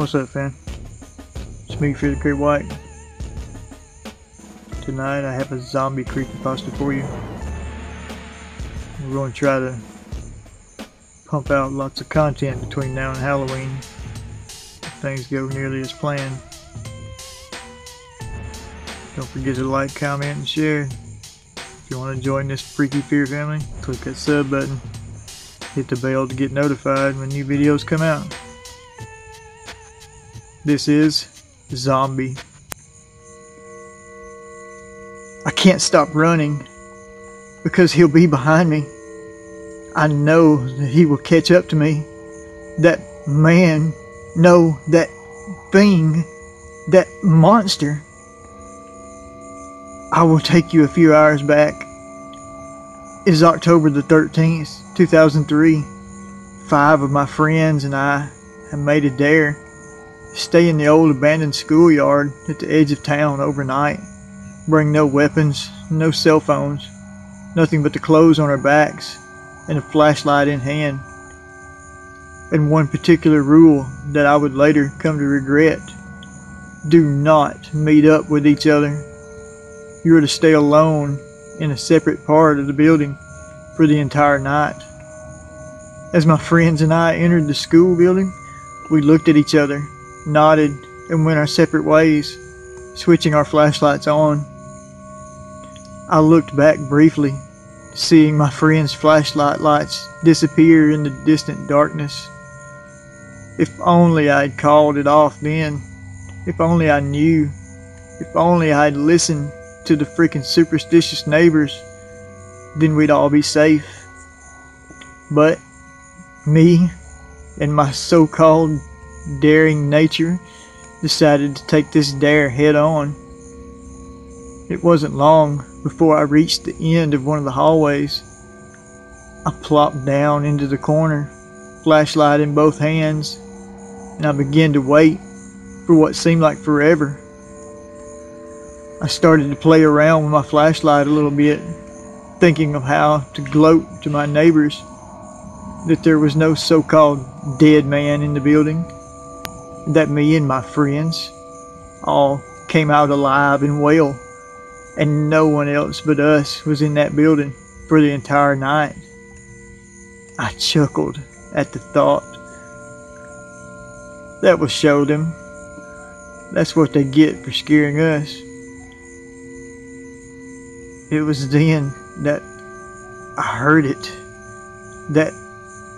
What's up, fam? It's me, Fear the Great White. Tonight I have a zombie creepypasta for you. We're going to try to pump out lots of content between now and Halloween if things go nearly as planned. Don't forget to like, comment, and share. If you want to join this freaky fear family, click that sub button. Hit the bell to get notified when new videos come out. This is Zombie. I can't stop running because he'll be behind me. I know that he will catch up to me. That man, no, that thing, that monster. I will take you a few hours back. It is October the 13th, 2003. 5 of my friends and I have made a dare to stay in the old abandoned schoolyard at the edge of town overnight. Bring no weapons, no cell phones, nothing but the clothes on our backs and a flashlight in hand. And one particular rule that I would later come to regret: do not meet up with each other. You are to stay alone in a separate part of the building for the entire night. As my friends and I entered the school building, we looked at each other, nodded, and went our separate ways, switching our flashlights on. I looked back briefly, seeing my friends' flashlight lights disappear in the distant darkness. If only I had called it off then. If only I knew. If only I had listened to the freaking superstitious neighbors, then we'd all be safe. But me and my so-called daring nature decided to take this dare head on. It wasn't long before I reached the end of one of the hallways. I plopped down into the corner, flashlight in both hands, and I began to wait for what seemed like forever. I started to play around with my flashlight a little bit, thinking of how to gloat to my neighbors that there was no so-called dead man in the building, that me and my friends all came out alive and well, and no one else but us was in that building for the entire night. I chuckled at the thought. That will show them. That's what they get for scaring us. It was then that I heard it. That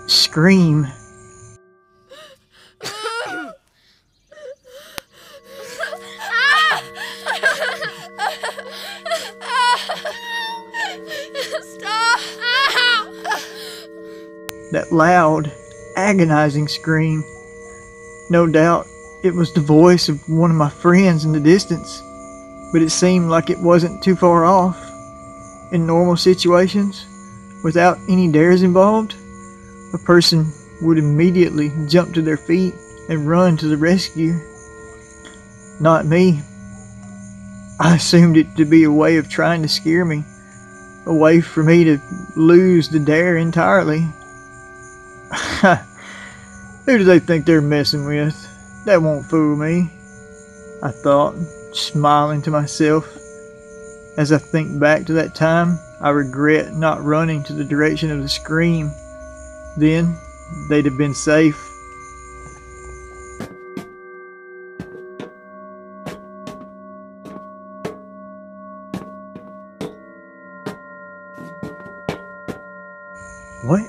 scream. That loud, agonizing scream. No doubt it was the voice of one of my friends in the distance, but it seemed like it wasn't too far off. In normal situations, without any dares involved, a person would immediately jump to their feet and run to the rescue. Not me. I assumed it to be a way of trying to scare me, a way for me to lose the dare entirely. Who do they think they're messing with? That won't fool me, I thought, smiling to myself. As I think back to that time, I regret not running to the direction of the scream. Then, they'd have been safe. What?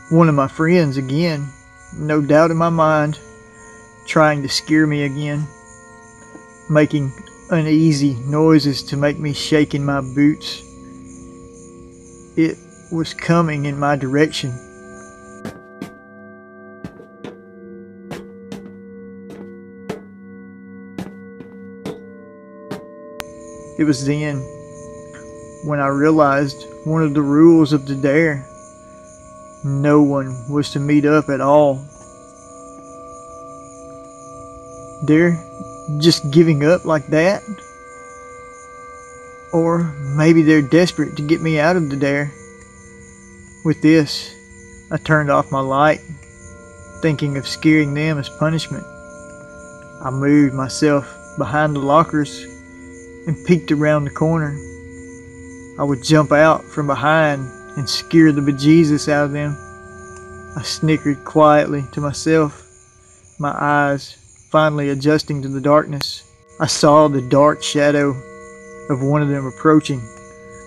One of my friends again, no doubt in my mind, trying to scare me again, making uneasy noises to make me shake in my boots. It was coming in my direction. It was then when I realized one of the rules of the dare. No one was to meet up at all. There just giving up like that? Or maybe they're desperate to get me out of the dare. With this, I turned off my light, thinking of scaring them as punishment. I moved myself behind the lockers and peeked around the corner. I would jump out from behind and scare the bejesus out of them. I snickered quietly to myself, my eyes finally adjusting to the darkness. I saw the dark shadow of one of them approaching,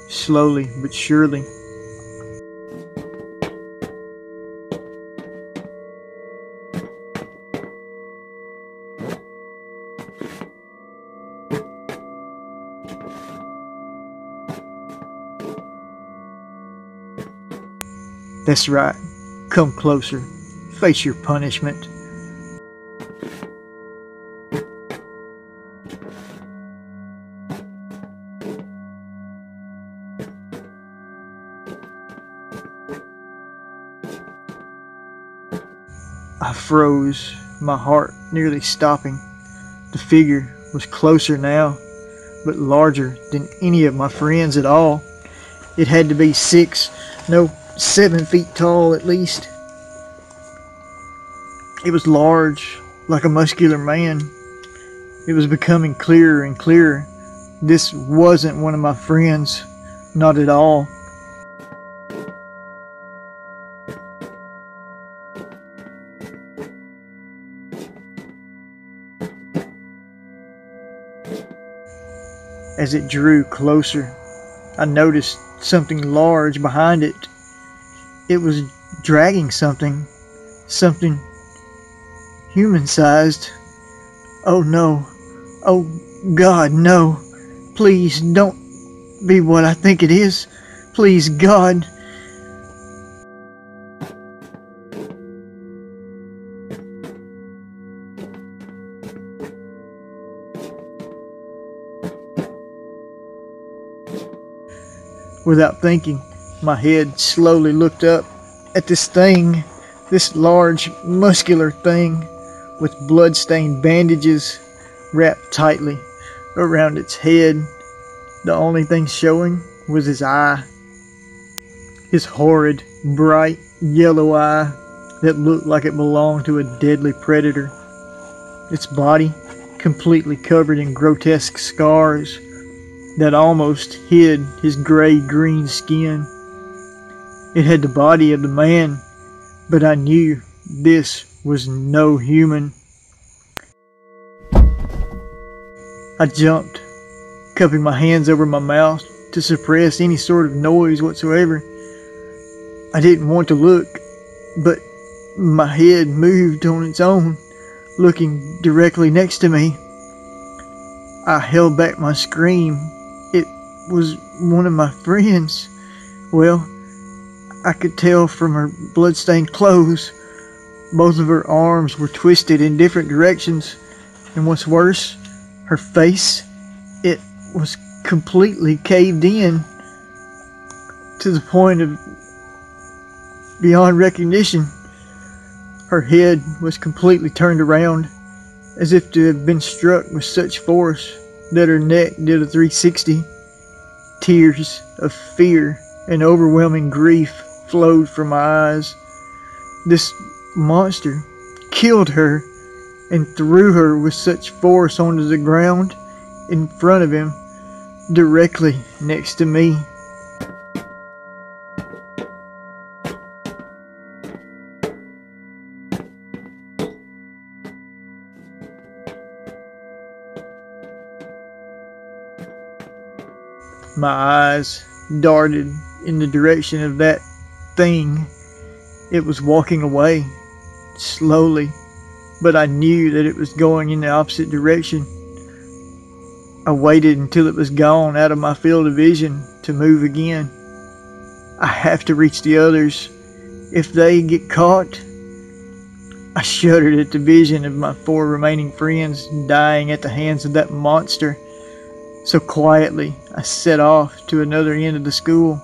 slowly but surely. That's right. Come closer. Face your punishment. I froze, my heart nearly stopping. The figure was closer now, but larger than any of my friends at all. It had to be 7 feet tall at least. It was large, like a muscular man. It was becoming clearer and clearer. This wasn't one of my friends, not at all. As it drew closer, I noticed something large behind it. It was dragging something human-sized. Oh no, oh God, no. Please don't be what I think it is. Please, God. Without thinking, my head slowly looked up at this thing, this large, muscular thing with blood-stained bandages wrapped tightly around its head. The only thing showing was his eye, his horrid, bright yellow eye that looked like it belonged to a deadly predator. Its body completely covered in grotesque scars that almost hid his gray-green skin. It had the body of the man, but I knew this was no human. I jumped, cupping my hands over my mouth to suppress any sort of noise whatsoever. I didn't want to look, but my head moved on its own, looking directly next to me. I held back my scream. It was one of my friends. Well, I could tell from her blood-stained clothes. Both of her arms were twisted in different directions, and what's worse, her face, it was completely caved in to the point of beyond recognition. Her head was completely turned around, as if to have been struck with such force that her neck did a 360. Tears of fear and overwhelming grief flowed from my eyes. This monster killed her and threw her with such force onto the ground in front of him, directly next to me. My eyes darted in the direction of that thing. It was walking away, slowly, but I knew that it was going in the opposite direction. I waited until it was gone out of my field of vision to move again. I have to reach the others. If they get caught... I shuddered at the vision of my 4 remaining friends dying at the hands of that monster. So quietly, I set off to another end of the school.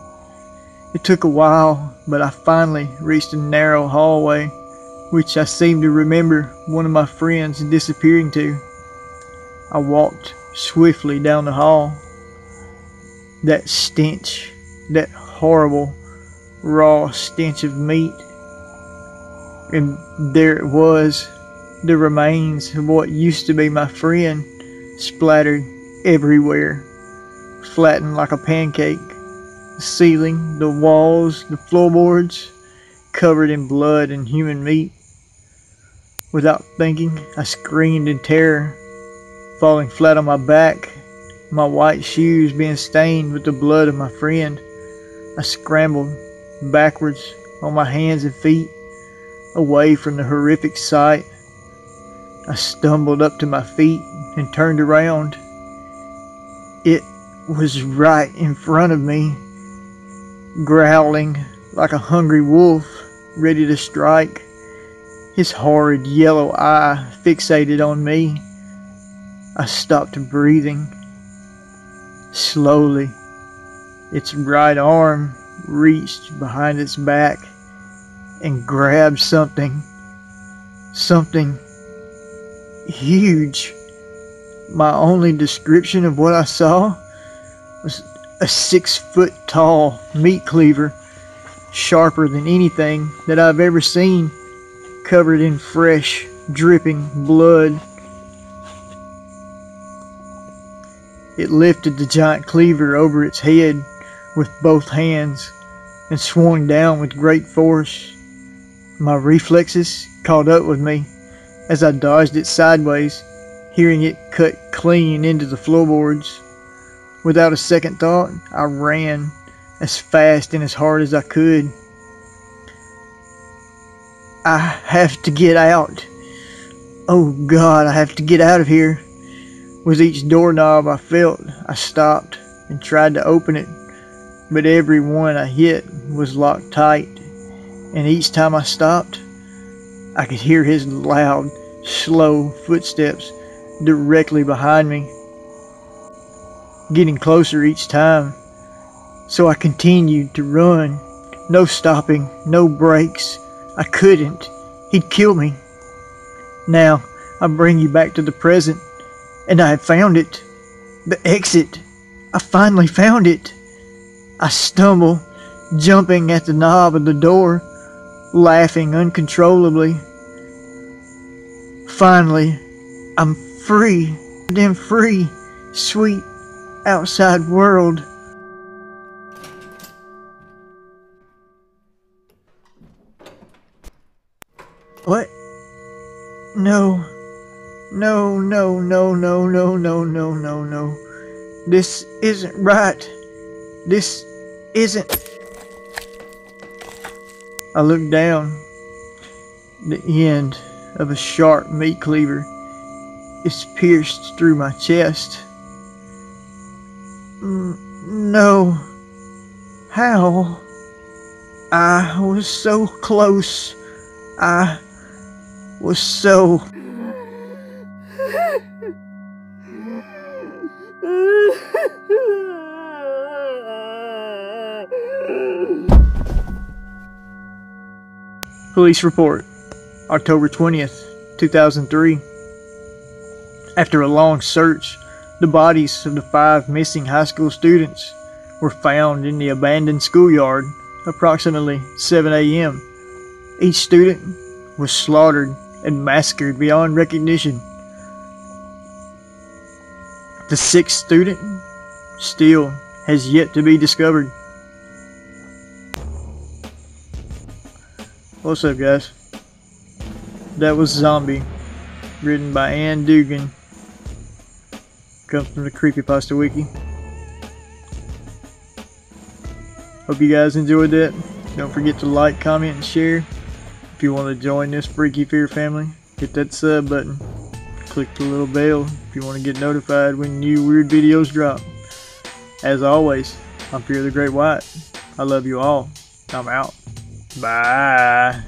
It took a while, but I finally reached a narrow hallway, which I seemed to remember one of my friends disappearing to. I walked swiftly down the hall. That stench, that horrible, raw stench of meat. And there it was, the remains of what used to be my friend, splattered everywhere, flattened like a pancake. The ceiling, the walls, the floorboards, covered in blood and human meat. Without thinking, I screamed in terror, falling flat on my back, my white shoes being stained with the blood of my friend. I scrambled backwards on my hands and feet, away from the horrific sight. I stumbled up to my feet and turned around. It was right in front of me, growling like a hungry wolf, ready to strike. His horrid yellow eye fixated on me. I stopped breathing. Slowly, its right arm reached behind its back and grabbed something huge. My only description of what I saw was a 6-foot tall meat cleaver, sharper than anything that I've ever seen, covered in fresh, dripping blood. It lifted the giant cleaver over its head with both hands and swung down with great force. My reflexes caught up with me as I dodged it sideways, hearing it cut clean into the floorboards. Without a second thought, I ran as fast and as hard as I could. I have to get out. Oh God, I have to get out of here. With each doorknob I felt, I stopped and tried to open it, but every one I hit was locked tight, and each time I stopped, I could hear his loud, slow footsteps directly behind me, getting closer each time. So I continued to run, no stopping, no brakes. I couldn't. He'd kill me. Now I bring you back to the present, and I have found it. The exit. I finally found it. I stumble, jumping at the knob of the door, laughing uncontrollably. Finally, I'm free. Damn free. Sweet outside world. What? No. No, no, no, no, no, no, no, no, no. This isn't right. This isn't. I looked down. The end of a sharp meat cleaver is pierced through my chest. No. How? I was so close. I was so... Police report, October 20th, 2003. After a long search, the bodies of the 5 missing high school students were found in the abandoned schoolyard approximately 7 a.m. Each student was slaughtered and massacred beyond recognition. The 6th student still has yet to be discovered. What's up, guys? That was Zombie, written by Dougie. Comes from the CREEPYPASTA Wiki. Hope you guys enjoyed that. Don't forget to like, comment, and share. If you want to join this Freaky Fear family, hit that sub button. Click the little bell if you want to get notified when new weird videos drop. As always, I'm Fear the Great White. I love you all. I'm out. Bye.